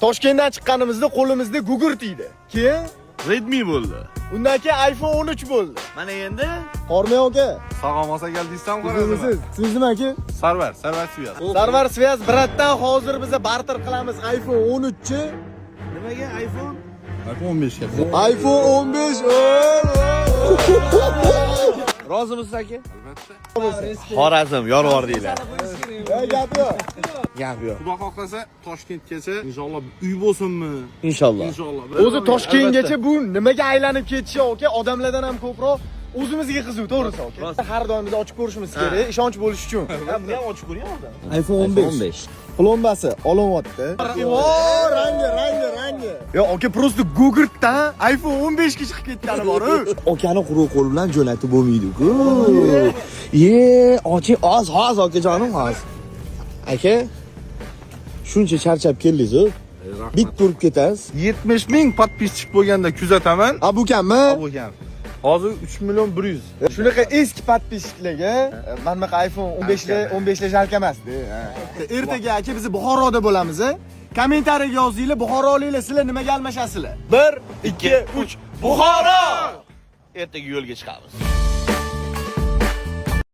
Toshkentdan chiqqanimizda qo'limizda gugurt edi. Keyin Redmi bo'ldi. undan keyin iPhone 13 bo'ldi. Mana endi Qormay aka. sog'omasa keldiysam Siz sizmi aka? Sarvar Sviyaz. Sarvar Sviyaz bratdan hozir biz barter qilamiz iPhone 13 chi. Nimaga iPhone? iPhone 15 ga. iPhone 15. Rozimisiz aka? Albatta. Xorazm, yorvar deylar. Gap yo'q. Gap yo'q. Xudo xohlasa Toshkentgacha inshaalloh uy bo'lsinmi? Inshaalloh. Inshaalloh. O'zi Toshkentgacha bu nimaga aylanib ketishi aka? Odamlardan ham ko'proq o'zimizga qiziq, to'g'risi aka. Har doim biz ochib ko'rishimiz kerak, ishonch bo'lishi uchun. Buni ham ochib ko'ring odam. iPhone 15. Plombasi olinyapti. Voy, rangi. Yo, aka просто gugurtdan iPhone 15 ga chiqib ketgani bor-ku. Okani quruq qo'l bilan jo'natib bo'lmaydi-ku. Ochi oz okajonim oz. Aka, shuncha charchab keldingiz-ku. Bit turib ketasiz. 70 ming podpischik bo'lganda kuzataman. A bu kammi? Bo'lgan. Hozir 3 million 100. Shunaqa eski podpishchilarga mana bunaqa iPhone 15lar jalka emasdi. Ertaga aka biz Buxoroda bo'lamiz. Kommentariyaga yozinglar, Buxoroliklar sizlar nimaga almashasizlar? 1, 2, 3 Buxoro! Ertaga yo'lga chiqamiz.